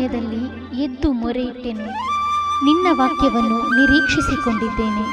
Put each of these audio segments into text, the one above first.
ಸಮಯದಲ್ಲಿ ಎದ್ದು ಮೊರೆಯಿಟ್ಟೆನು. ನಿನ್ನ ವಾಕ್ಯವನ್ನು ನಿರೀಕ್ಷಿಸಿಕೊಂಡಿದ್ದೇನೆ.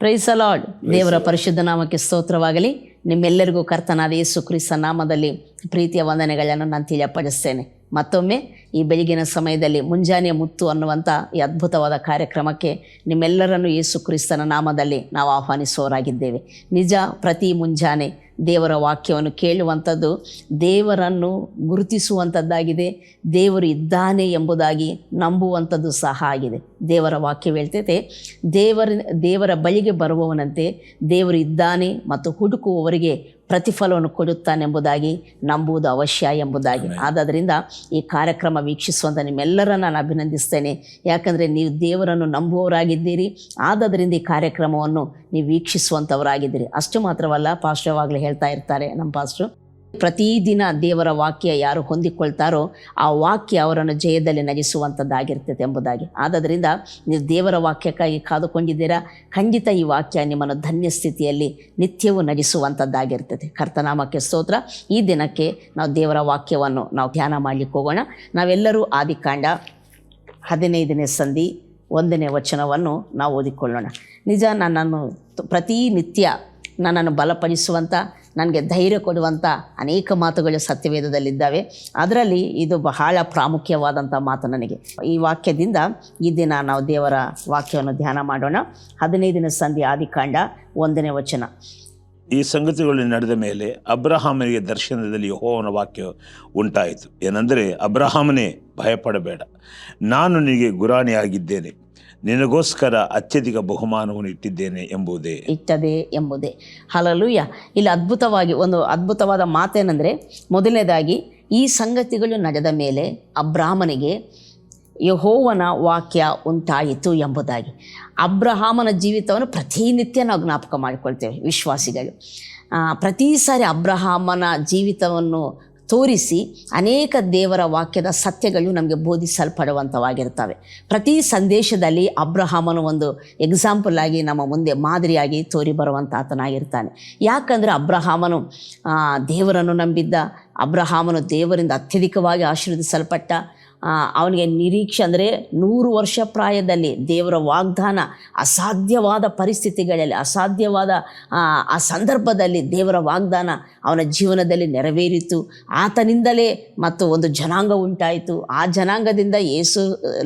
Praise the lord. ದೇವರ ಪರಿಶುದ್ಧ ನಾಮಕ್ಕೆ ಸ್ತೋತ್ರವಾಗಲಿ. ನಿಮ್ಮೆಲ್ಲರಿಗೂ ಕರ್ತನಾದ ಯೇಸು ಕ್ರಿಸ್ತ ನಾಮದಲ್ಲಿ ಪ್ರೀತಿಯ ವಂದನೆಗಳನ್ನು ನಾನು ತಿಳಿಯಪಡಿಸ್ತೇನೆ. ಮತ್ತೊಮ್ಮೆ ಈ ಬೆಳಗಿನ ಸಮಯದಲ್ಲಿ ಮುಂಜಾನೆ ಮುತ್ತು ಅನ್ನುವಂಥ ಈ ಅದ್ಭುತವಾದ ಕಾರ್ಯಕ್ರಮಕ್ಕೆ ನಿಮ್ಮೆಲ್ಲರನ್ನು ಯೇಸು ಕ್ರಿಸ್ತನ ನಾಮದಲ್ಲಿ ನಾವು ಆಹ್ವಾನಿಸುವವರಾಗಿದ್ದೇವೆ. ನಿಜ, ಪ್ರತಿ ಮುಂಜಾನೆ ದೇವರ ವಾಕ್ಯವನ್ನು ಕೇಳುವಂಥದ್ದು ದೇವರನ್ನು ಗುರುತಿಸುವಂಥದ್ದಾಗಿದೆ. ದೇವರು ಇದ್ದಾನೆ ಎಂಬುದಾಗಿ ನಂಬುವಂಥದ್ದು ಸಹ ಆಗಿದೆ. ದೇವರ ವಾಕ್ಯ ಹೇಳ್ತೈತೆ, ದೇವರ ಬಳಿಗೆ ಬರುವವನಂತೆ ದೇವರು ಇದ್ದಾನೆ ಮತ್ತು ಹುಡುಕುವವರಿಗೆ ಪ್ರತಿಫಲವನ್ನು ಕೊಡುತ್ತಾನೆಂಬುದಾಗಿ ನಂಬುವುದು ಅವಶ್ಯ ಎಂಬುದಾಗಿ. ಆದ್ದರಿಂದ ಈ ಕಾರ್ಯಕ್ರಮ ವೀಕ್ಷಿಸುವಂಥ ನಿಮ್ಮೆಲ್ಲರನ್ನು ನಾನು ಅಭಿನಂದಿಸ್ತೇನೆ. ಯಾಕಂದರೆ ನೀವು ದೇವರನ್ನು ನಂಬುವವರಾಗಿದ್ದೀರಿ. ಆದ್ದರಿಂದ ಈ ಕಾರ್ಯಕ್ರಮವನ್ನು ನೀವು ವೀಕ್ಷಿಸುವಂಥವರಾಗಿದ್ದೀರಿ. ಅಷ್ಟು ಮಾತ್ರವಲ್ಲ, ಪಾಸ್ಟರ್ವಾಗಲೇ ಹೇಳ್ತಾ ಇರ್ತಾರೆ ನಮ್ಮ ಪಾಸ್ಟ್ರು, ಪ್ರತಿದಿನ ದೇವರ ವಾಕ್ಯ ಯಾರು ಹೊಂದಿಕೊಳ್ತಾರೋ ಆ ವಾಕ್ಯ ಅವರನ್ನು ಜಯದಲ್ಲಿ ನಗಿಸುವಂಥದ್ದಾಗಿರ್ತದೆ ಎಂಬುದಾಗಿ. ಆದ್ದರಿಂದ ನೀವು ದೇವರ ವಾಕ್ಯಕ್ಕಾಗಿ ಕಾದುಕೊಂಡಿದ್ದೀರಾ. ಖಂಡಿತ ಈ ವಾಕ್ಯ ನಿಮ್ಮನ್ನು ಧನ್ಯ ಸ್ಥಿತಿಯಲ್ಲಿ ನಿತ್ಯವೂ ನಗಿಸುವಂಥದ್ದಾಗಿರ್ತದೆ. ಕರ್ತನಾಮಕ್ಕೆ ಸ್ತೋತ್ರ. ಈ ದಿನಕ್ಕೆ ನಾವು ದೇವರ ವಾಕ್ಯವನ್ನು ನಾವು ಧ್ಯಾನ ಮಾಡಲಿಕ್ಕೆ ಹೋಗೋಣ. ನಾವೆಲ್ಲರೂ ಆದಿಕಾಂಡ 15ನೇ ಸಂಧಿ 1ನೇ ವಚನವನ್ನು ನಾವು ಓದಿಕೊಳ್ಳೋಣ. ನಿಜ, ನನ್ನನ್ನು ಪ್ರತಿನಿತ್ಯ ನನ್ನನ್ನು ಬಲಪಡಿಸುವಂಥ, ನನಗೆ ಧೈರ್ಯ ಕೊಡುವಂಥ ಅನೇಕ ಮಾತುಗಳು ಸತ್ಯವೇದದಲ್ಲಿದ್ದಾವೆ. ಅದರಲ್ಲಿ ಇದು ಬಹಳ ಪ್ರಾಮುಖ್ಯವಾದಂಥ ಮಾತು ನನಗೆ. ಈ ವಾಕ್ಯದಿಂದ ಈ ದಿನ ನಾವು ದೇವರ ವಾಕ್ಯವನ್ನು ಧ್ಯಾನ ಮಾಡೋಣ. 15ನೇ ಸಂಧಿ ಆದಿಕಾಂಡ 1ನೇ ವಚನ. ಈ ಸಂಗತಿಗಳು ನಡೆದ ಮೇಲೆ ಅಬ್ರಹಾಮನಿಗೆ ದರ್ಶನದಲ್ಲಿ ಯೆಹೋವನ ವಾಕ್ಯ ಉಂಟಾಯಿತು. ಏನೆಂದರೆ, ಅಬ್ರಹಾಮನೇ, ಭಯಪಡಬೇಡ, ನಾನು ನಿನಗೆ ಗುರಾಣಿಯಾಗಿದ್ದೇನೆ, ನಿನಗೋಸ್ಕರ ಅತ್ಯಧಿಕ ಬಹುಮಾನವನ್ನು ಇಟ್ಟಿದ್ದೇನೆ ಎಂಬುದೇ. ಹಲ್ಲೆಲೂಯಾ. ಇಲ್ಲಿ ಒಂದು ಅದ್ಭುತವಾದ ಮಾತೇನೆಂದರೆ, ಮೊದಲನೇದಾಗಿ ಈ ಸಂಗತಿಗಳು ನಡೆದ ಮೇಲೆ ಅಬ್ರಹಾಮನಿಗೆ ಯೆಹೋವನ ವಾಕ್ಯ ಉಂಟಾಯಿತು ಎಂಬುದಾಗಿ. ಅಬ್ರಹಾಮನ ಜೀವಿತವನ್ನು ಪ್ರತಿನಿತ್ಯ ನಾವು ಜ್ಞಾಪಕ ಮಾಡಿಕೊಳ್ತೇವೆ ವಿಶ್ವಾಸಿಗಳು. ಪ್ರತಿ ಸಾರಿ ಅಬ್ರಹಾಮನ ಜೀವಿತವನ್ನು ತೋರಿಸಿ ಅನೇಕ ದೇವರ ವಾಕ್ಯದ ಸತ್ಯಗಳು ನಮಗೆ ಬೋಧಿಸಲ್ಪಡುವಂಥವಾಗಿರ್ತವೆ. ಪ್ರತಿ ಸಂದೇಶದಲ್ಲಿ ಅಬ್ರಹಾಮನು ಒಂದು ಎಕ್ಸಾಂಪಲ್ ಆಗಿ ನಮ್ಮ ಮುಂದೆ ಮಾದರಿಯಾಗಿ ತೋರಿ ಬರುವಂಥ ಆತನಾಗಿರ್ತಾನೆ. ಯಾಕಂದರೆ ಅಬ್ರಹಾಮನು ದೇವರನ್ನು ನಂಬಿದ್ದ. ಅಬ್ರಹಾಮನು ದೇವರಿಂದ ಅತ್ಯಧಿಕವಾಗಿ ಆಶೀರ್ವದಿಸಲ್ಪಟ್ಟ. ಅವನಿಗೆ ನಿರೀಕ್ಷೆ ಅಂದರೆ 100 ವರ್ಷ ಪ್ರಾಯದಲ್ಲಿ ದೇವರ ವಾಗ್ದಾನ ಅಸಾಧ್ಯವಾದ ಪರಿಸ್ಥಿತಿಗಳಲ್ಲಿ, ಅಸಾಧ್ಯವಾದ ಆ ಸಂದರ್ಭದಲ್ಲಿ ದೇವರ ವಾಗ್ದಾನ ಅವನ ಜೀವನದಲ್ಲಿ ನೆರವೇರಿತು. ಆತನಿಂದಲೇ ಮತ್ತು ಒಂದು ಜನಾಂಗ ಉಂಟಾಯಿತು. ಆ ಜನಾಂಗದಿಂದ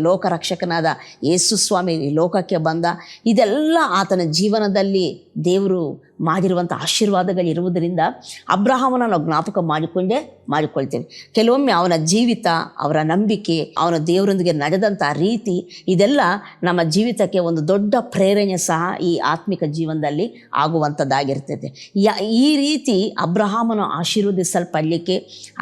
ಲೋಕರಕ್ಷಕನಾದ ಯೇಸು ಸ್ವಾಮಿ ಈ ಲೋಕಕ್ಕೆ ಬಂದ. ಇದೆಲ್ಲ ಆತನ ಜೀವನದಲ್ಲಿ ದೇವರು ಮಾಡಿರುವಂಥ ಆಶೀರ್ವಾದಗಳಿರುವುದರಿಂದ ಅಬ್ರಹಾಮನ ನಾವು ಜ್ಞಾಪಕ ಮಾಡಿಕೊಳ್ತೇವೆ. ಕೆಲವೊಮ್ಮೆ ಅವನ ಜೀವಿತ, ಅವರ ನಂಬಿಕೆ, ಅವನ ದೇವರೊಂದಿಗೆ ನಡೆದಂಥ ರೀತಿ, ಇದೆಲ್ಲ ನಮ್ಮ ಜೀವಿತಕ್ಕೆ ಒಂದು ದೊಡ್ಡ ಪ್ರೇರಣೆ ಸಹ ಈ ಆತ್ಮಿಕ ಜೀವನದಲ್ಲಿ ಆಗುವಂಥದ್ದಾಗಿರ್ತದೆ. ಈ ರೀತಿ ಅಬ್ರಹಾಮನು ಆಶೀರ್ವದಿಸಲ್ಪಡಲಿಕ್ಕೆ,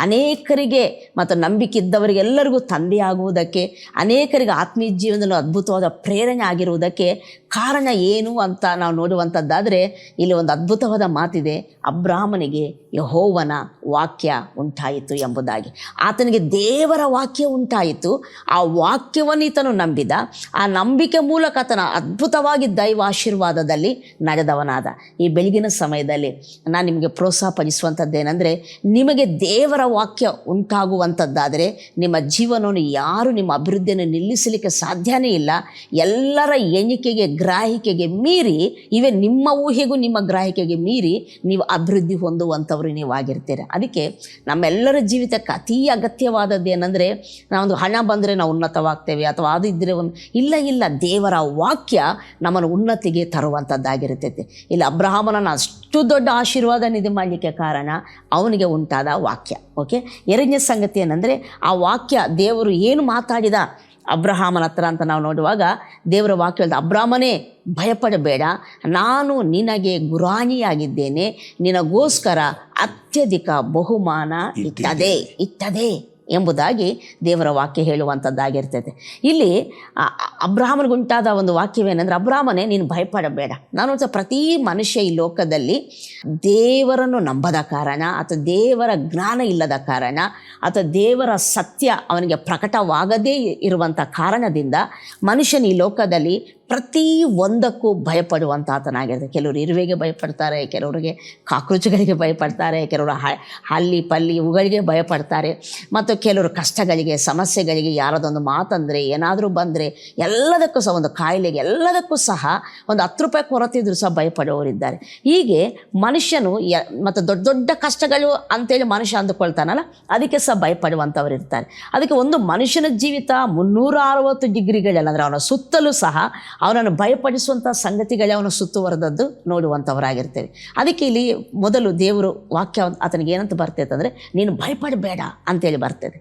ಅನೇಕರಿಗೆ ಮತ್ತು ನಂಬಿಕೆ ಇದ್ದವರಿಗೆಲ್ಲರಿಗೂ ತಂದೆಯಾಗುವುದಕ್ಕೆ, ಅನೇಕರಿಗೆ ಆತ್ಮೀಯ ಜೀವನದಲ್ಲಿ ಅದ್ಭುತವಾದ ಪ್ರೇರಣೆ ಆಗಿರುವುದಕ್ಕೆ ಕಾರಣ ಏನು ಅಂತ ನಾವು ನೋಡುವಂಥದ್ದಾದರೆ, ಇಲ್ಲಿ ಒಂದು ಅದ್ಭುತವಾದ ಮಾತಿದೆ. ಅಬ್ರಹಾಮನಿಗೆ ಯೆಹೋವನ ವಾಕ್ಯ ಉಂಟಾಯಿತು ಎಂಬುದಾಗಿ. ಆತನಿಗೆ ದೇವರ ವಾಕ್ಯ ಉಂಟಾಯಿತು. ಆ ವಾಕ್ಯವನ್ನು ಈತನು ನಂಬಿದ. ಆ ನಂಬಿಕೆ ಮೂಲಕ ಆತನ ಅದ್ಭುತವಾಗಿ ದೈವ ಆಶೀರ್ವಾದದಲ್ಲಿ ನಡೆದವನಾದ. ಈ ಬೆಳಗಿನ ಸಮಯದಲ್ಲಿ ನಾನು ನಿಮಗೆ ಪ್ರೋತ್ಸಾಹಪಡಿಸುವಂಥದ್ದೇನೆಂದರೆ, ನಿಮಗೆ ದೇವರ ವಾಕ್ಯ ಉಂಟಾಗುವಂಥದ್ದಾದರೆ ನಿಮ್ಮ ಜೀವನವನ್ನು ಯಾರು ನಿಮ್ಮ ಅಭಿವೃದ್ಧಿಯನ್ನು ನಿಲ್ಲಿಸಲಿಕ್ಕೆ ಸಾಧ್ಯನೇ ಇಲ್ಲ. ಎಲ್ಲರ ಎಣಿಕೆಗೆ, ಗ್ರಾಹಿಕೆಗೆ ಮೀರಿ, ಇವೆ ನಿಮ್ಮ ಊಹೆಗೂ ನಿಮ್ಮ ಗ್ರಾಹಿಕೆಗೆ ಮೀರಿ ನೀವು ಅಭಿವೃದ್ಧಿ ಹೊಂದುವಂಥವ್ರು ನೀವಾಗಿರ್ತೀರ. ಅದಕ್ಕೆ ನಮ್ಮೆಲ್ಲರ ಜೀವಿತಕ್ಕೆ ಅತೀ ಅಗತ್ಯವಾದದ್ದು ಏನಂದರೆ, ನಾವೊಂದು ಹಣ ಬಂದರೆ ನಾವು ಉನ್ನತವಾಗ್ತೇವೆ ಅಥವಾ ಅದು ಇದ್ದರೆ ಇಲ್ಲ, ದೇವರ ವಾಕ್ಯ ನಮ್ಮನ್ನು ಉನ್ನತಿಗೆ ತರುವಂಥದ್ದಾಗಿರ್ತೈತೆ. ಇಲ್ಲಿ ಅಬ್ರಹಾಮನನ್ನು ಅಷ್ಟು ದೊಡ್ಡ ಆಶೀರ್ವಾದ ನಿಧಿ ಮಾಡಲಿಕ್ಕೆ ಕಾರಣ ಅವನಿಗೆ ಉಂಟಾದ ವಾಕ್ಯ. ಓಕೆ, ಎರಡನೇ ಸಂಗತಿ ಏನಂದರೆ, ಆ ವಾಕ್ಯ ದೇವರು ಏನು ಮಾತಾಡಿದ ಅಬ್ರಹಾಮನ ಹತ್ರ ಅಂತ ನಾವು ನೋಡುವಾಗ, ದೇವರ ವಾಕ್ಯ ಹೇಳ್ದ, ಅಬ್ರಹಾಮನೇ, ಭಯಪಡಬೇಡ, ನಾನು ನಿನಗೆ ಗುರಾಣಿಯಾಗಿದ್ದೇನೆ, ನಿನಗೋಸ್ಕರ ಅತ್ಯಧಿಕ ಬಹುಮಾನ ಇಟ್ಟದೆ. ಎಂಬುದಾಗಿ ದೇವರ ವಾಕ್ಯ ಹೇಳುವಂಥದ್ದಾಗಿರ್ತೈತೆ. ಇಲ್ಲಿ ಅಬ್ರಹಾಮನಿಗುಂಟಾದ ಒಂದು ವಾಕ್ಯವೇನೆಂದರೆ, ಅಬ್ರಹಾಮನೇ ನೀನು ಭಯಪಡಬೇಡ. ನಾನು ಪ್ರತಿ ಮನುಷ್ಯ ಈ ಲೋಕದಲ್ಲಿ ದೇವರನ್ನು ನಂಬದ ಕಾರಣ ಅಥವಾ ದೇವರ ಜ್ಞಾನ ಇಲ್ಲದ ಕಾರಣ ಅಥವಾ ದೇವರ ಸತ್ಯ ಅವನಿಗೆ ಪ್ರಕಟವಾಗದೇ ಇರುವಂಥ ಕಾರಣದಿಂದ ಮನುಷ್ಯನ ಈ ಲೋಕದಲ್ಲಿ ಪ್ರತಿ ಒಂದಕ್ಕೂ ಭಯಪಡುವಂಥ ಆತನಾಗಿರುತ್ತೆ. ಕೆಲವರು ಇರುವೆಗೆ ಭಯಪಡ್ತಾರೆ, ಕೆಲವರಿಗೆ ಕಾಕ್ರೋಚ್ಗಳಿಗೆ ಭಯಪಡ್ತಾರೆ, ಕೆಲವರು ಹಲ್ಲಿ ಪಲ್ಲಿ ಇವುಗಳಿಗೆ ಭಯಪಡ್ತಾರೆ, ಮತ್ತು ಕೆಲವರು ಕಷ್ಟಗಳಿಗೆ ಸಮಸ್ಯೆಗಳಿಗೆ ಯಾರದೊಂದು ಮಾತಂದರೆ ಏನಾದರೂ ಬಂದರೆ ಎಲ್ಲದಕ್ಕೂ ಸಹ, ಒಂದು ಕಾಯಿಲೆಗೆ ಎಲ್ಲದಕ್ಕೂ ಸಹ ಒಂದು 10 ರೂಪಾಯಿ ಕೊರತಿದ್ರು ಸಹ ಭಯಪಡುವವರಿದ್ದಾರೆ. ಹೀಗೆ ಮನುಷ್ಯನು ಮತ್ತು ದೊಡ್ಡ ದೊಡ್ಡ ಕಷ್ಟಗಳು ಅಂತೇಳಿ ಮನುಷ್ಯ ಅಂದುಕೊಳ್ತಾನಲ್ಲ, ಅದಕ್ಕೆ ಸಹ ಭಯಪಡುವಂಥವ್ರು ಇರ್ತಾರೆ. ಅದಕ್ಕೆ ಒಂದು ಮನುಷ್ಯನ ಜೀವಿತ 360 ಡಿಗ್ರಿಗಳೆಲ್ಲ ಅಂದರೆ ಅವನ ಸುತ್ತಲೂ ಸಹ ಅವನನ್ನು ಭಯಪಡಿಸುವಂಥ ಸಂಗತಿಗಳೇ ಅವನು ಸುತ್ತುವರೆದದ್ದು ನೋಡುವಂಥವರಾಗಿರ್ತೇವೆ. ಅದಕ್ಕೆ ಇಲ್ಲಿ ಮೊದಲು ದೇವರು ವಾಕ್ಯ ಆತನಿಗೆ ಏನಂತ ಬರ್ತೈತೆ ಅಂದರೆ, ನೀನು ಭಯಪಡಬೇಡ ಅಂತೇಳಿ ಬರ್ತದೆ.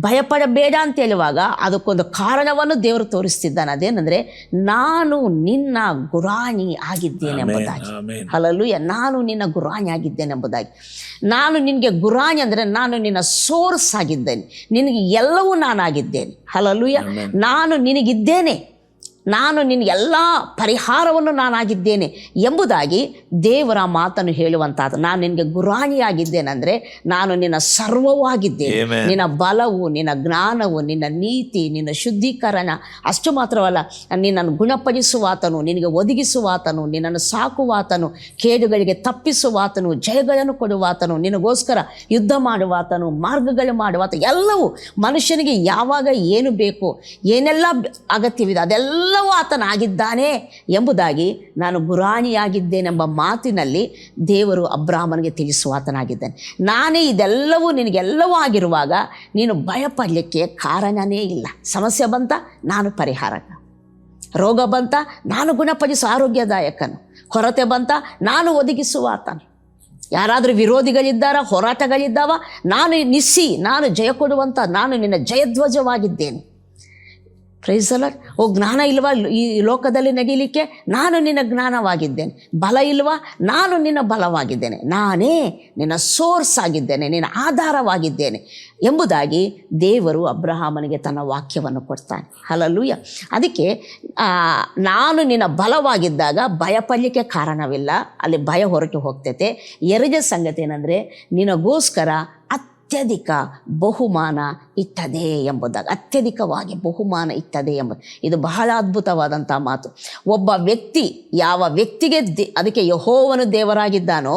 ಭಯಪಡಬೇಡ ಅಂತ ಹೇಳುವಾಗ ಅದಕ್ಕೊಂದು ಕಾರಣವನ್ನು ದೇವರು ತೋರಿಸ್ತಿದ್ದಾನೆ. ಅದೇನೆಂದರೆ, ನಾನು ನಿನ್ನ ಗುರಾಣಿ ಆಗಿದ್ದೇನೆ ಎಂಬುದಾಗಿ. ಹಲ್ಲೆಲೂಯಾ. ನಾನು ನಿನ್ನ ಗುರಾಣಿ ಆಗಿದ್ದೇನೆ ಎಂಬುದಾಗಿ. ನಾನು ನಿನಗೆ ಗುರಾಣಿ ಅಂದರೆ ನಾನು ನಿನ್ನ ಸೋರ್ಸ್ ಆಗಿದ್ದೇನೆ, ನಿನಗೆ ಎಲ್ಲವೂ ನಾನಾಗಿದ್ದೇನೆ. ಹಲ್ಲೆಲೂಯಾ. ನಾನು ನಿನಗಿದ್ದೇನೆ, ನಾನು ನಿನಗೆಲ್ಲ ಪರಿಹಾರವನ್ನು ನಾನಾಗಿದ್ದೇನೆ ಎಂಬುದಾಗಿ ದೇವರ ಮಾತನ್ನು ಹೇಳುವಂಥದ್ದು. ನಾನು ನಿನಗೆ ಗುರಾಣಿಯಾಗಿದ್ದೇನೆ ಅಂದರೆ ನಾನು ನಿನ್ನ ಸರ್ವವಾಗಿದ್ದೇನೆ. ನಿನ್ನ ಬಲವು, ನಿನ್ನ ಜ್ಞಾನವು, ನಿನ್ನ ನೀತಿ, ನಿನ್ನ ಶುದ್ಧೀಕರಣ, ಅಷ್ಟು ಮಾತ್ರವಲ್ಲ, ನಿನ್ನನ್ನು ಗುಣಪಡಿಸುವಾತನು, ನಿನಗೆ ಒದಗಿಸುವಾತನು, ನಿನ್ನನ್ನು ಸಾಕುವಾತನು, ಕೇಡುಗಳಿಗೆ ತಪ್ಪಿಸುವಾತನು, ಜಯಗಳನ್ನು ಕೊಡುವಾತನು, ನಿನಗೋಸ್ಕರ ಯುದ್ಧ ಮಾಡುವಾತನು, ಮಾರ್ಗಗಳು ಮಾಡುವಾತ, ಎಲ್ಲವೂ ಮನುಷ್ಯನಿಗೆ ಯಾವಾಗ ಏನು ಬೇಕು, ಏನೆಲ್ಲ ಅಗತ್ಯವಿದೆ ಅದೆಲ್ಲ ಆತನಾಗಿದ್ದಾನೆ ಎಂಬುದಾಗಿ ನಾನು ಗುರಾಣಿಯಾಗಿದ್ದೇನೆಂಬ ಮಾತಿನಲ್ಲಿ ದೇವರು ಅಬ್ರಹಾಮನಿಗೆ ತಿಳಿಸುವಾತನಾಗಿದ್ದಾನೆ. ನಾನೇ ಇದೆಲ್ಲವೂ ನಿನಗೆಲ್ಲವೂ ಆಗಿರುವಾಗ ನೀನು ಭಯಪಡಲಿಕ್ಕೆ ಕಾರಣನೇ ಇಲ್ಲ. ಸಮಸ್ಯೆ ಬಂತ, ನಾನು ಪರಿಹಾರಕ. ರೋಗ ಬಂತ, ನಾನು ಗುಣಪಡಿಸುವ ಆರೋಗ್ಯದಾಯಕನು. ಕೊರತೆ ಬಂತ, ನಾನು ಒದಗಿಸುವಾತನು. ಯಾರಾದರೂ ವಿರೋಧಿಗಳಿದ್ದಾರ, ಹೋರಾಟಗಳಿದ್ದಾವ, ನಾನು ಜಯ ಕೊಡುವಂಥ, ನಾನು ನಿನ್ನ ಜಯಧ್ವಜವಾಗಿದ್ದೇನೆ. Praise the Lord. ಓ, ಜ್ಞಾನ ಇಲ್ವಾ ಈ ಲೋಕದಲ್ಲಿ ನಡೀಲಿಕ್ಕೆ? ನಾನು ನಿನ್ನ ಜ್ಞಾನವಾಗಿದ್ದೇನೆ. ಬಲ ಇಲ್ವಾ? ನಾನು ನಿನ್ನ ಬಲವಾಗಿದ್ದೇನೆ. ನಾನೇ ನಿನ್ನ ಸೋರ್ಸ್ ಆಗಿದ್ದೇನೆ, ನಿನ್ನ ಆಧಾರವಾಗಿದ್ದೇನೆ ಎಂಬುದಾಗಿ ದೇವರು ಅಬ್ರಹಾಮನಿಗೆ ತನ್ನ ವಾಕ್ಯವನ್ನು ಕೊಡ್ತಾನೆ. ಹಲ್ಲೆಲೂಯಾ. ಅದಕ್ಕೆ ನಾನು ನಿನ್ನ ಬಲವಾಗಿದ್ದಾಗ ಭಯಪಡಲಿಕ್ಕೆ ಕಾರಣವಿಲ್ಲ, ಅಲ್ಲಿ ಭಯ ಹೊರಟು ಹೋಗ್ತೈತೆ. ಎರಡನೇ ಸಂಗತಿ ಏನಂದರೆ, ನಿನಗೋಸ್ಕರ ಅತ್ಯಧಿಕ ಬಹುಮಾನ ಇಟ್ಟದೆ ಎಂಬುದಾಗಿ. ಅತ್ಯಧಿಕವಾಗಿ ಬಹುಮಾನ ಇಟ್ಟದೆ ಎಂಬುದು, ಇದು ಬಹಳ ಅದ್ಭುತವಾದಂಥ ಮಾತು. ಒಬ್ಬ ವ್ಯಕ್ತಿ ಯಾವ ವ್ಯಕ್ತಿಗೆ ಅದಕ್ಕೆ ಯೆಹೋವನು ದೇವರಾಗಿದ್ದಾನೋ,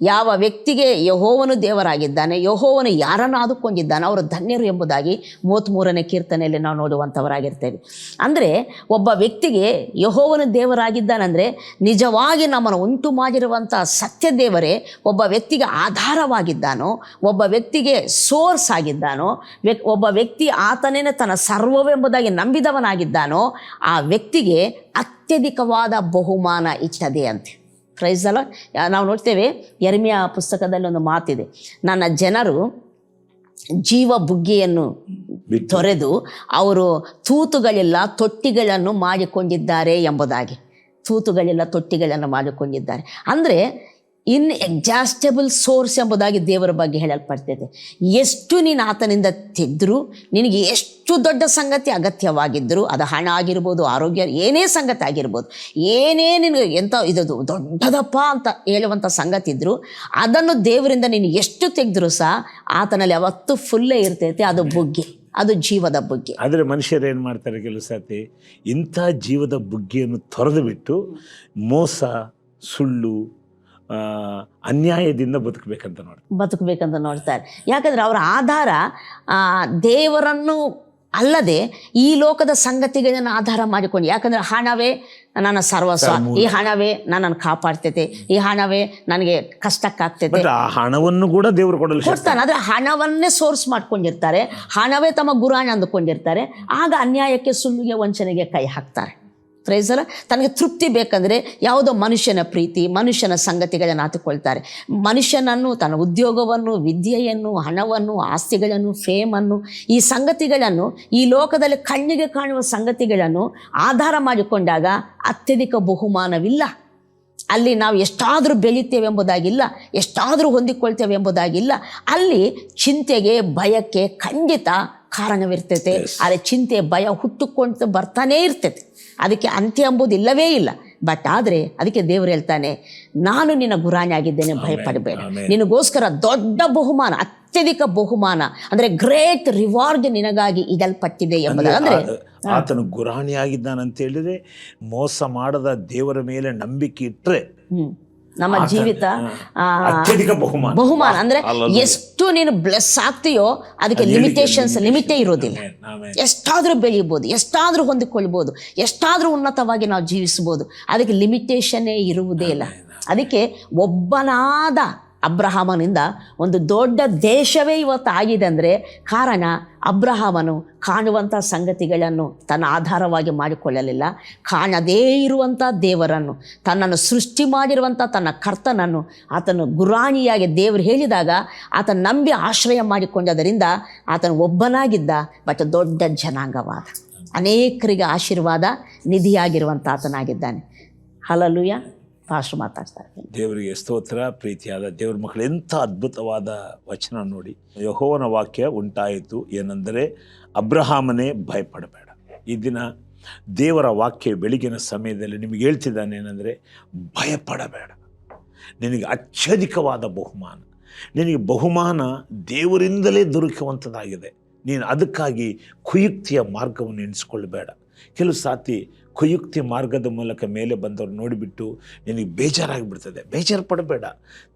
ಯಾವ ವ್ಯಕ್ತಿಗೆ ಯೆಹೋವನು ದೇವರಾಗಿದ್ದಾನೆ, ಯೆಹೋವನು ಯಾರನ್ನು ಆದುಕೊಂಡಿದ್ದಾನೋ ಅವರು ಧನ್ಯರು ಎಂಬುದಾಗಿ 33ನೇ ಕೀರ್ತನೆಯಲ್ಲಿ ನಾವು ನೋಡುವಂಥವರಾಗಿರ್ತೇವೆ. ಅಂದರೆ ಒಬ್ಬ ವ್ಯಕ್ತಿಗೆ ಯೆಹೋವನು ದೇವರಾಗಿದ್ದಾನಂದರೆ ನಿಜವಾಗಿ ನಮ್ಮನ್ನು ಉಂಟು ಮಾಡಿರುವಂಥ ಸತ್ಯ ದೇವರೇ ಒಬ್ಬ ವ್ಯಕ್ತಿಗೆ ಆಧಾರವಾಗಿದ್ದಾನೋ, ಒಬ್ಬ ವ್ಯಕ್ತಿಗೆ ಸೋರ್ಸ್ ಆಗಿದ್ದಾನೋ, ಒಬ್ಬ ವ್ಯಕ್ತಿ ಆತನೇನೆ ತನ್ನ ಸರ್ವವೆಂಬುದಾಗಿ ನಂಬಿದವನಾಗಿದ್ದಾನೋ ಆ ವ್ಯಕ್ತಿಗೆ ಅತ್ಯಧಿಕವಾದ ಬಹುಮಾನ ಇಟ್ಟದೆ ಅಂತೆ. Praise the Lord. ನಾವು ನೋಡ್ತೇವೆ, ಯೆರೆಮೀಯ ಪುಸ್ತಕದಲ್ಲಿ ಒಂದು ಮಾತಿದೆ, ನನ್ನ ಜನರು ಜೀವ ಬುಗ್ಗೆಯನ್ನು ತೊರೆದು ಅವರು ತೂತುಗಳಿಲ್ಲ ತೊಟ್ಟಿಗಳನ್ನು ಮಾಡಿಕೊಂಡಿದ್ದಾರೆ ಎಂಬುದಾಗಿ. ತೂತುಗಳಿಲ್ಲ ತೊಟ್ಟಿಗಳನ್ನು ಮಾಡಿಕೊಂಡಿದ್ದಾರೆ ಅಂದರೆ ಎಕ್ಸಾಸ್ಟೇಬಲ್ ಸೋರ್ಸ್ ಎಂಬುದಾಗಿ ದೇವರ ಬಗ್ಗೆ ಹೇಳಲ್ಪಡ್ತೈತೆ. ಎಷ್ಟು ನೀನು ಆತನಿಂದ ತೆಗೆದರೂ, ನಿನಗೆ ಎಷ್ಟು ದೊಡ್ಡ ಸಂಗತಿ ಅಗತ್ಯವಾಗಿದ್ದರೂ, ಅದು ಹಣ ಆಗಿರ್ಬೋದು, ಆರೋಗ್ಯ, ಏನೇ ಸಂಗತಿ ಆಗಿರ್ಬೋದು, ಏನೇ ನಿನಗೆ ಎಂಥ ಇದು ದೊಡ್ಡದಪ್ಪ ಅಂತ ಹೇಳುವಂಥ ಸಂಗತಿ ಇದ್ದರೂ, ಅದನ್ನು ದೇವರಿಂದ ನೀನು ಎಷ್ಟು ತೆಗೆದ್ರೂ ಸಹ ಆತನಲ್ಲಿ ಯಾವತ್ತೂ ಫುಲ್ಲೇ ಇರ್ತೈತೆ. ಅದು ಬುಗ್ಗೆ, ಅದು ಜೀವದ ಬುಗ್ಗೆ. ಆದರೆ ಮನುಷ್ಯರು ಏನು ಮಾಡ್ತಾರೆ, ಕೆಲವು ಸರ್ತಿ ಇಂಥ ಜೀವದ ಬುಗ್ಗೆಯನ್ನು ತೊರೆದು ಬಿಟ್ಟು ಮೋಸ, ಸುಳ್ಳು, ಅನ್ಯಾಯದಿಂದ ಬದುಕಬೇಕಂತ ನೋಡ್ತಾರೆ. ಯಾಕಂದರೆ ಅವರ ಆಧಾರ ದೇವರನ್ನು ಅಲ್ಲದೆ ಈ ಲೋಕದ ಸಂಗತಿಗಳನ್ನು ಆಧಾರ ಮಾಡಿಕೊಂಡು. ಯಾಕಂದರೆ ಹಣವೇ ನನ್ನ ಸರ್ವಸ್ವ, ಈ ಹಣವೇ ನನ್ನನ್ನು ಕಾಪಾಡ್ತೈತೆ, ಈ ಹಣವೇ ನನಗೆ ಕಷ್ಟಕ್ಕಾಗ್ತೈತೆ. ಹಣವನ್ನು ಕೂಡ ದೇವರು ಕೊಡ್ತಾನೆ, ಆದರೆ ಹಣವನ್ನೇ ಸೋರ್ಸ್ ಮಾಡ್ಕೊಂಡಿರ್ತಾರೆ, ಹಣವೇ ತಮ್ಮ ಗುರಾಣಿ ಅಂದುಕೊಂಡಿರ್ತಾರೆ. ಆಗ ಅನ್ಯಾಯಕ್ಕೆ, ಸುಳ್ಳಿಗೆ, ವಂಚನೆಗೆ ಕೈ ಹಾಕ್ತಾರೆ. Praise the Lord. ತನಗೆ ತೃಪ್ತಿ ಬೇಕಂದರೆ ಯಾವುದೋ ಮನುಷ್ಯನ ಪ್ರೀತಿ, ಮನುಷ್ಯನ ಸಂಗತಿಗಳನ್ನು ಹಾಕಿಕೊಳ್ತಾರೆ. ಮನುಷ್ಯನನ್ನು, ತನ್ನ ಉದ್ಯೋಗವನ್ನು, ವಿದ್ಯೆಯನ್ನು, ಹಣವನ್ನು, ಆಸ್ತಿಗಳನ್ನು, ಫೇಮನ್ನು, ಈ ಸಂಗತಿಗಳನ್ನು, ಈ ಲೋಕದಲ್ಲಿ ಕಣ್ಣಿಗೆ ಕಾಣುವ ಸಂಗತಿಗಳನ್ನು ಆಧಾರ ಮಾಡಿಕೊಂಡಾಗ ಅತ್ಯಧಿಕ ಬಹುಮಾನವಿಲ್ಲ. ಅಲ್ಲಿ ನಾವು ಎಷ್ಟಾದರೂ ಬೆಳೀತೇವೆ ಎಂಬುದಾಗಿಲ್ಲ, ಎಷ್ಟಾದರೂ ಹೊಂದಿಕೊಳ್ತೇವೆ ಎಂಬುದಾಗಿಲ್ಲ. ಅಲ್ಲಿ ಚಿಂತೆಗೆ, ಭಯಕ್ಕೆ ಖಂಡಿತ ಕಾರಣವಿರ್ತೈತೆ. ಆದರೆ ಚಿಂತೆ, ಭಯ ಹುಟ್ಟುಕೊಂಡು ಬರ್ತಾನೇ ಇರ್ತೈತೆ. ಅದಕ್ಕೆ ಅಂತ್ಯ ಎಂಬುದು ಇಲ್ಲವೇ ಇಲ್ಲ. ಬಟ್ ಆದರೆ ಅದಕ್ಕೆ ದೇವರು ಹೇಳ್ತಾನೆ, ನಾನು ನಿನ್ನ ಗುರಾಣಿ ಆಗಿದ್ದೇನೆ, ಭಯಪಡಬೇಡ. ನಿನಗೋಸ್ಕರ ದೊಡ್ಡ ಬಹುಮಾನ, ಅತ್ಯಧಿಕ ಬಹುಮಾನ, ಅಂದರೆ ಗ್ರೇಟ್ ರಿವಾರ್ಡ್ ನಿನಗಾಗಿ ಇಡಲ್ಪಟ್ಟಿದೆ ಎಂಬುದಾಗಿ. ಅಂದರೆ ಆತನು ಗುರಾಣಿ ಆಗಿದ್ದಾನಂತ ಹೇಳಿದ್ರೆ, ಮೋಸ ಮಾಡದ ದೇವರ ಮೇಲೆ ನಂಬಿಕೆ ಇಟ್ಟರೆ ನಮ್ಮ ಜೀವಿತ ಅತ್ಯಧಿಕ ಬಹುಮಾನ. ಅಂದ್ರೆ ಎಷ್ಟು ನೀನು ಬ್ಲೆಸ್ ಆಗ್ತೀಯೋ ಅದಕ್ಕೆ ಲಿಮಿಟೇ ಇರೋದಿಲ್ಲ. ಎಷ್ಟಾದ್ರೂ ಬೆಳೆಯಬಹುದು, ಎಷ್ಟಾದ್ರೂ ಹೊಂದಿಕೊಳ್ಬಹುದು, ಎಷ್ಟಾದ್ರೂ ಉನ್ನತವಾಗಿ ನಾವು ಜೀವಿಸಬಹುದು. ಅದಕ್ಕೆ ಲಿಮಿಟೇಷನ್ನೇ ಇರುವುದೇ ಇಲ್ಲ. ಅದಕ್ಕೆ ಒಬ್ಬನಾದ ಅಬ್ರಹಾಮನಿಂದ ಒಂದು ದೊಡ್ಡ ದೇಶವೇ ಇವತ್ತು ಆಗಿದೆ. ಅಂದರೆ ಕಾರಣ, ಅಬ್ರಹಾಮನು ಕಾಣುವಂಥ ಸಂಗತಿಗಳನ್ನು ತನ್ನ ಆಧಾರವಾಗಿ ಮಾಡಿಕೊಳ್ಳಲಿಲ್ಲ. ಕಾಣದೇ ಇರುವಂಥ ದೇವರನ್ನು, ತನ್ನನ್ನು ಸೃಷ್ಟಿ ಮಾಡಿರುವಂಥ ತನ್ನ ಕರ್ತನನ್ನು ಆತನು ಗುರಾಣಿಯಾಗಿ ದೇವರು ಹೇಳಿದಾಗ ಆತನ ನಂಬಿ ಆಶ್ರಯ ಮಾಡಿಕೊಂಡದರಿಂದ ಆತನು ಒಬ್ಬನಾಗಿದ್ದ. ಬಟ್ ದೊಡ್ಡ ಜನಾಂಗವಾದ, ಅನೇಕರಿಗೆ ಆಶೀರ್ವಾದ ನಿಧಿಯಾಗಿರುವಂಥ ಆತನಾಗಿದ್ದಾನೆ. ಹಲ್ಲೆಲೂಯಾ. ಪಾಸ್ಟರ್ ಮಾತಾಡ್ತಾರೆ. ದೇವರಿಗೆ ಸ್ತೋತ್ರ. ಪ್ರೀತಿಯಾದ ದೇವ್ರ ಮಕ್ಕಳು, ಎಂಥ ಅದ್ಭುತವಾದ ವಚನ ನೋಡಿ. ಯೆಹೋವನ ವಾಕ್ಯ ಉಂಟಾಯಿತು ಏನೆಂದರೆ, ಅಬ್ರಹಾಮನೇ ಭಯಪಡಬೇಡ. ಈ ದಿನ ದೇವರ ವಾಕ್ಯ ಬೆಳಗಿನ ಸಮಯದಲ್ಲಿ ನಿಮಗೆ ಹೇಳ್ತಿದ್ದಾನೆ ಏನಂದರೆ, ಭಯಪಡಬೇಡ. ನಿನಗೆ ಅತ್ಯಧಿಕವಾದ ಬಹುಮಾನ, ನಿನಗೆ ಬಹುಮಾನ ದೇವರಿಂದಲೇ ದೊರಕುವಂಥದ್ದಾಗಿದೆ. ನೀನು ಅದಕ್ಕಾಗಿ ಕುಯುಕ್ತಿಯ ಮಾರ್ಗವನ್ನು ಎಣಿಸ್ಕೊಳ್ಬೇಡ. ಕೆಲವು ಸಾತಿ ಕುಯುಕ್ತಿ ಮಾರ್ಗದ ಮೂಲಕ ಮೇಲೆ ಬಂದವರು ನೋಡಿಬಿಟ್ಟು ನಿನಗೆ ಬೇಜಾರಾಗಿಬಿಡ್ತದೆ. ಬೇಜಾರು ಪಡಬೇಡ.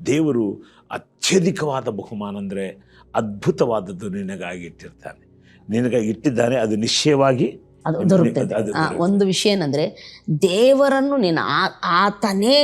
ದೇವರು ಅತ್ಯಧಿಕವಾದ ಬಹುಮಾನ ಅಂದರೆ ಅದ್ಭುತವಾದದ್ದು ನಿನಗಾಗಿ ಇಟ್ಟಿರ್ತಾನೆ. ನಿನಗಾಗಿ ಇಟ್ಟಿದ್ದಾನೆ, ಅದು ನಿಶ್ಚಯವಾಗಿ ಅದು ದೊರಕುತ್ತದೆ. ಒಂದು ವಿಷಯ ಏನಂದರೆ, ದೇವರನ್ನು ಆತನೇ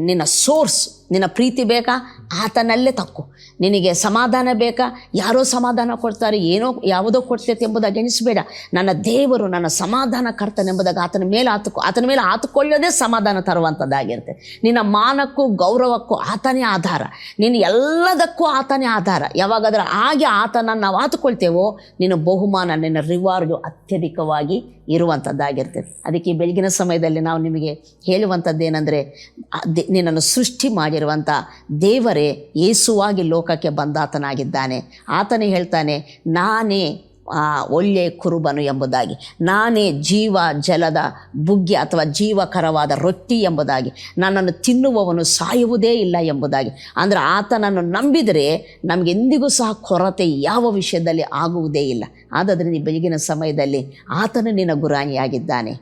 ನಿನ್ನ ಸೋರ್ಸ್. ನಿನ್ನ ಪ್ರೀತಿ ಬೇಕಾ, ಆತನಲ್ಲೇ ತಕ್ಕೋ. ನಿನಗೆ ಸಮಾಧಾನ ಬೇಕಾ, ಯಾರೋ ಸಮಾಧಾನ ಕೊಡ್ತಾರೆ, ಏನೋ ಯಾವುದೋ ಕೊಡ್ತೈತೆ ಎಂಬುದಾಗಿ ಎಣಿಸಬೇಡ. ನನ್ನ ದೇವರು ನನ್ನ ಸಮಾಧಾನ ಕರ್ತನೆಂಬುದಾಗಿ ಆತನ ಮೇಲೆ ಆತುಕೊಳ್ಳೋದೇ ಸಮಾಧಾನ ತರುವಂಥದ್ದಾಗಿರುತ್ತೆ. ನಿನ್ನ ಮಾನಕ್ಕೂ ಗೌರವಕ್ಕೂ ಆತನೇ ಆಧಾರ, ನಿನ್ನ ಎಲ್ಲದಕ್ಕೂ ಆತನೇ ಆಧಾರ. ಯಾವಾಗಾದ್ರೆ ಹಾಗೆ ಆತನನ್ನು ನಾವು ಆತುಕೊಳ್ತೇವೋ, ನಿನ್ನ ಬಹುಮಾನ, ನಿನ್ನ ರಿವಾರ್ಡು ಅತ್ಯಧಿಕವಾಗಿ ಇರುವಂಥದ್ದಾಗಿರ್ತದೆ. ಅದಕ್ಕೆ ಈ ಬೆಳಗಿನ ಸಮಯದಲ್ಲಿ ನಾವು ನಿಮಗೆ ಹೇಳುವಂಥದ್ದೇನೆಂದರೆ, ನಿನ್ನನ್ನು ಸೃಷ್ಟಿ ಮಾಡಿರುವಂಥ ದೇವರೇ ಯೇಸುವಾಗಿ ಲೋಕಕ್ಕೆ ಬಂದಾತನಾಗಿದ್ದಾನೆ. ಆತನೇ ಹೇಳ್ತಾನೆ, ನಾನೇ ಒಳ್ಳೆಯ ಕುರುಬನು ಎಂಬುದಾಗಿ, ನಾನೇ ಜೀವ ಜಲದ ಬುಗ್ಗೆ ಅಥವಾ ಜೀವಕರವಾದ ರೊಟ್ಟಿ ಎಂಬುದಾಗಿ, ನನ್ನನ್ನು ತಿನ್ನುವವನು ಸಾಯುವುದೇ ಇಲ್ಲ ಎಂಬುದಾಗಿ. ಅಂದರೆ ಆತನನ್ನು ನಂಬಿದರೆ ನಮಗೆಂದಿಗೂ ಸಹ ಕೊರತೆ ಯಾವ ವಿಷಯದಲ್ಲಿ ಆಗುವುದೇ ಇಲ್ಲ. ಆದ್ದರಿಂದ ಈ ಬೆಳಗಿನ ಸಮಯದಲ್ಲಿ ಆತನು ನಿನ್ನ ಗುರಾಣಿಯಾಗಿದ್ದಾನೆ,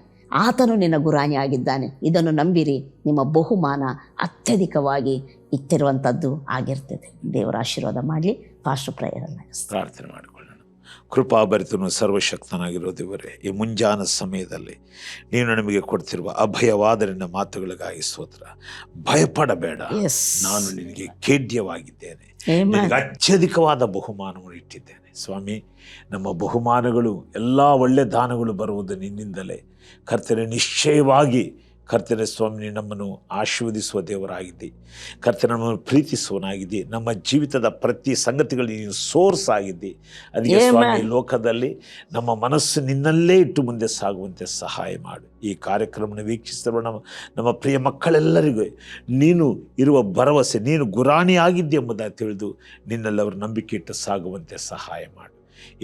ಆತನು ನಿನ್ನ ಗುರಾಣಿಯಾಗಿದ್ದಾನೆ. ಇದನ್ನು ನಂಬಿರಿ, ನಿಮ್ಮ ಬಹುಮಾನ ಅತ್ಯಧಿಕವಾಗಿ ಇಟ್ಟಿರುವಂಥದ್ದು ಆಗಿರ್ತದೆ. ದೇವರ ಆಶೀರ್ವಾದ ಮಾಡಲಿ. ಪಾಸ್ಟರ್ ಪ್ರೇಯರನ್ನು ಪ್ರಾರ್ಥನೆ ಮಾಡಿಕೊಳ್ಳೋಣ. ಕೃಪಾಭರಿತನು ಸರ್ವಶಕ್ತನಾಗಿರೋ ದೇವರೇ, ಈ ಮುಂಜಾನ ಸಮಯದಲ್ಲಿ ನೀನು ನಮಗೆ ಕೊಡ್ತಿರುವ ಅಭಯವಾದ ನಿನ್ನ ಮಾತುಗಳಿಗಾಗಿ ಸ್ತೋತ್ರ. ಭಯಪಡಬೇಡ, ನಾನು ನಿನಗೆ ಖೇಡ್ಯವಾಗಿದ್ದೇನೆ, ನಿನಗೆ ಅತ್ಯಧಿಕವಾದ ಬಹುಮಾನವನ್ನು ಇಟ್ಟಿದ್ದೇನೆ. ಸ್ವಾಮಿ, ನಮ್ಮ ಬಹುಮಾನಗಳು ಎಲ್ಲ ಒಳ್ಳೆ ದಾನಗಳು ಬರುವುದು ನಿನ್ನಿಂದಲೇ. ಕರ್ತನೆ, ನಿಶ್ಚಯವಾಗಿ ಕರ್ತನೆ ಸ್ವಾಮಿ, ನಮ್ಮನ್ನು ಆಶೀರ್ವದಿಸುವ ದೇವರಾಗಿದ್ದಿ. ಕರ್ತನೆ, ನಮ್ಮನ್ನು ಪ್ರೀತಿಸುವನಾಗಿದ್ದಿ. ನಮ್ಮ ಜೀವಿತದ ಪ್ರತಿ ಸಂಗತಿಗಳು ನೀನು ಸೋರ್ಸ್ ಆಗಿದ್ದಿ. ಅದಕ್ಕೆ ಸ್ವಾಮಿ, ಲೋಕದಲ್ಲಿ ನಮ್ಮ ಮನಸ್ಸು ನಿನ್ನಲ್ಲೇ ಇಟ್ಟು ಮುಂದೆ ಸಾಗುವಂತೆ ಸಹಾಯ ಮಾಡು. ಈ ಕಾರ್ಯಕ್ರಮವನ್ನು ವೀಕ್ಷಿಸಿರುವ ನಮ್ಮ ಪ್ರಿಯ ಮಕ್ಕಳೆಲ್ಲರಿಗೂ ನೀನು ಇರುವ ಭರವಸೆ, ನೀನು ಗುರಾಣಿ ಆಗಿದ್ದೆ ಎಂಬುದಾಗಿ ತಿಳಿದು ನಿನ್ನಲ್ಲಿ ಅವರು ನಂಬಿಕೆ ಇಟ್ಟು ಸಾಗುವಂತೆ ಸಹಾಯ ಮಾಡು.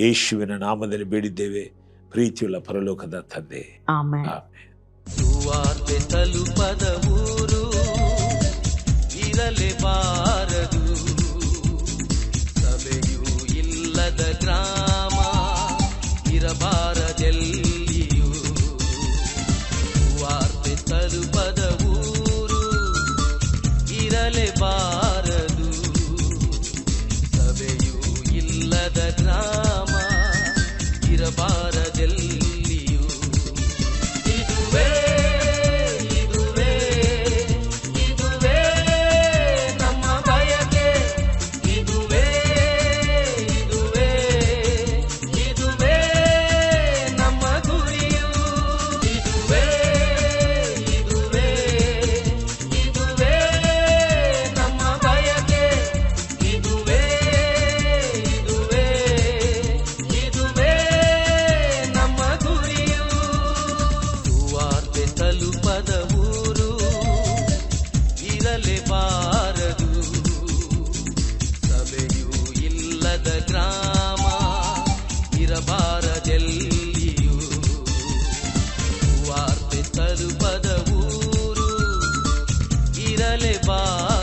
ಯೇಸುವಿನ ನಾಮದಲ್ಲಿ ಬೇಡಿದ್ದೇವೆ, ಪ್ರೀತಿಯುಳ್ಳ ಪರಲೋಕದ ತಂದೆ, ಆಮೆನ್. ಸುವಾರ್ತೆ ತಲುಪದ ಊರು ಇರಲೇಬಾರದು, ಸಭೆಯೂ ಇಲ್ಲದ ಗ್ರಾಮ ಇರಬಾರದೆಲ್ಲಿಯೂ. ಸುವಾರ್ತೆ ತಲುಪದ ಊರು ಇರಲೇಬಾರದು, ಸಭೆಯೂ ಇಲ್ಲದ ಗ್ರಾಮ ಇರಬಾರದೆಲ್ಲಿಯೂ. ಬಾ